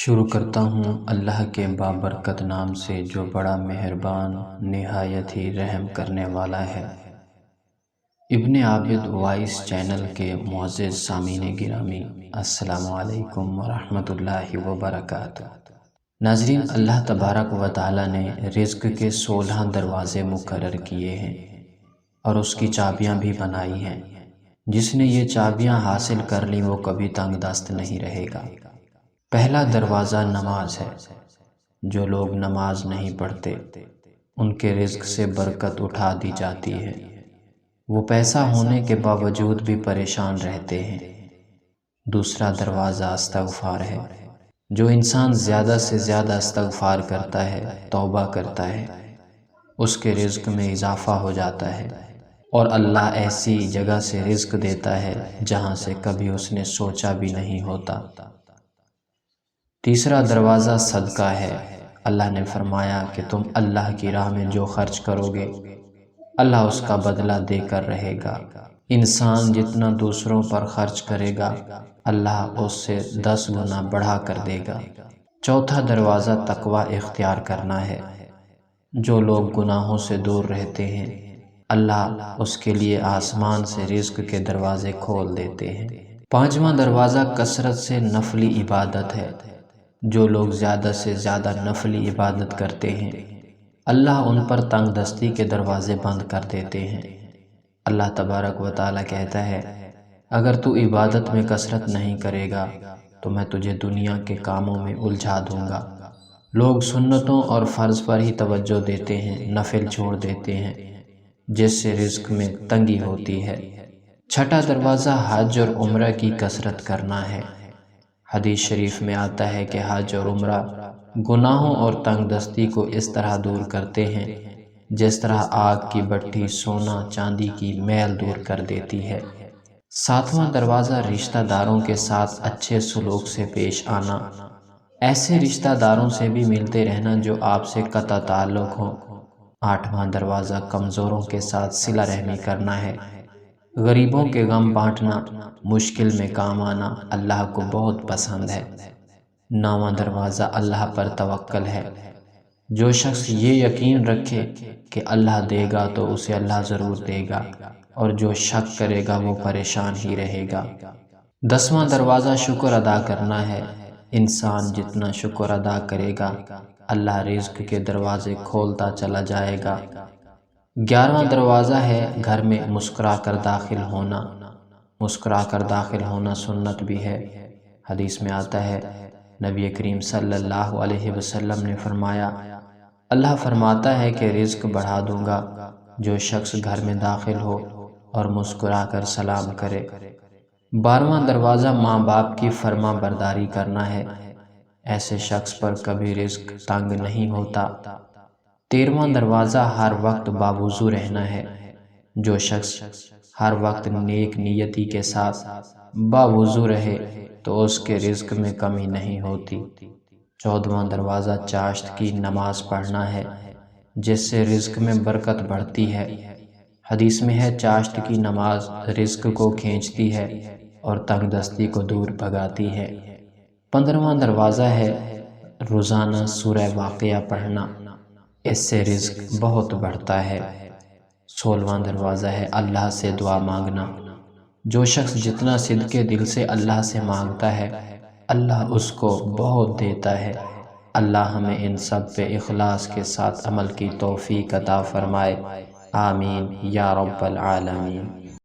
شروع کرتا ہوں اللہ کے بابرکت نام سے جو بڑا مہربان نہایت ہی رحم کرنے والا ہے۔ ابن عابد وائس چینل کے معزز سامعین گرامی، السلام علیکم ورحمۃ اللہ وبرکاتہ۔ ناظرین، اللہ تبارک و تعالی نے رزق کے 16 دروازے مقرر کیے ہیں اور اس کی چابیاں بھی بنائی ہیں۔ جس نے یہ چابیاں حاصل کر لی وہ کبھی تنگ دست نہیں رہے گا۔ پہلا دروازہ نماز ہے۔ جو لوگ نماز نہیں پڑھتے ان کے رزق سے برکت اٹھا دی جاتی ہے۔ وہ پیسہ ہونے کے باوجود بھی پریشان رہتے ہیں۔ دوسرا دروازہ استغفار ہے۔ جو انسان زیادہ سے زیادہ استغفار کرتا ہے، توبہ کرتا ہے، اس کے رزق میں اضافہ ہو جاتا ہے اور اللہ ایسی جگہ سے رزق دیتا ہے جہاں سے کبھی اس نے سوچا بھی نہیں ہوتا۔ تیسرا دروازہ صدقہ ہے۔ اللہ نے فرمایا کہ تم اللہ کی راہ میں جو خرچ کرو گے اللہ اس کا بدلہ دے کر رہے گا۔ انسان جتنا دوسروں پر خرچ کرے گا اللہ اس سے 10 گنا بڑھا کر دے گا۔ چوتھا دروازہ تقوی اختیار کرنا ہے۔ جو لوگ گناہوں سے دور رہتے ہیں اللہ اس کے لیے آسمان سے رزق کے دروازے کھول دیتے ہیں۔ پانچواں دروازہ کثرت سے نفلی عبادت ہے۔ جو لوگ زیادہ سے زیادہ نفلی عبادت کرتے ہیں اللہ ان پر تنگ دستی کے دروازے بند کر دیتے ہیں۔ اللہ تبارک و تعالی کہتا ہے اگر تو عبادت میں کثرت نہیں کرے گا تو میں تجھے دنیا کے کاموں میں الجھا دوں گا۔ لوگ سنتوں اور فرض پر ہی توجہ دیتے ہیں، نفل چھوڑ دیتے ہیں جس سے رزق میں تنگی ہوتی ہے۔ چھٹا دروازہ حج اور عمرہ کی کثرت کرنا ہے۔ حدیث شریف میں آتا ہے کہ حج اور عمرہ گناہوں اور تنگ دستی کو اس طرح دور کرتے ہیں جس طرح آگ کی بھٹی سونا چاندی کی میل دور کر دیتی ہے۔ ساتواں دروازہ رشتہ داروں کے ساتھ اچھے سلوک سے پیش آنا۔ ایسے رشتہ داروں سے بھی ملتے رہنا جو آپ سے قطع تعلق ہوں۔ آٹھواں دروازہ کمزوروں کے ساتھ صلہ رحمی کرنا ہے۔ غریبوں کے غم بانٹنا، مشکل میں کام آنا اللہ کو بہت پسند ہے۔ نواں دروازہ اللہ پر توکل ہے۔ جو شخص یہ یقین رکھے کہ اللہ دے گا تو اسے اللہ ضرور دے گا اور جو شک کرے گا وہ پریشان ہی رہے گا۔ 10واں دروازہ شکر ادا کرنا ہے۔ انسان جتنا شکر ادا کرے گا اللہ رزق کے دروازے کھولتا چلا جائے گا۔ 11واں دروازہ ہے گھر میں مسکرا کر داخل ہونا۔ مسکرا کر داخل ہونا سنت بھی ہے۔ حدیث میں آتا ہے نبی کریم صلی اللہ علیہ وسلم نے فرمایا اللہ فرماتا ہے کہ رزق بڑھا دوں گا جو شخص گھر میں داخل ہو اور مسکرا کر سلام کرے۔ 12واں دروازہ ماں باپ کی فرما برداری کرنا ہے۔ ایسے شخص پر کبھی رزق تنگ نہیں ہوتا۔ 13واں دروازہ ہر وقت باوضو رہنا ہے۔ جو شخص ہر وقت نیک نیتی کے ساتھ باوضو رہے تو اس کے رزق میں کمی نہیں ہوتی۔ 14واں دروازہ چاشت کی نماز پڑھنا ہے جس سے رزق میں برکت بڑھتی ہے۔ حدیث میں ہے چاشت کی نماز رزق کو کھینچتی ہے اور تنگ دستی کو دور بھگاتی ہے۔ 15واں دروازہ ہے روزانہ سورہ واقعہ پڑھنا، اس سے رزق بہت بڑھتا ہے۔ 16واں دروازہ ہے اللہ سے دعا مانگنا۔ جو شخص جتنا صدقے دل سے اللہ سے مانگتا ہے اللہ اس کو بہت دیتا ہے۔ اللہ ہمیں ان سب پہ اخلاص کے ساتھ عمل کی توفیق عطا فرمائے، آمین یا رب العالمین۔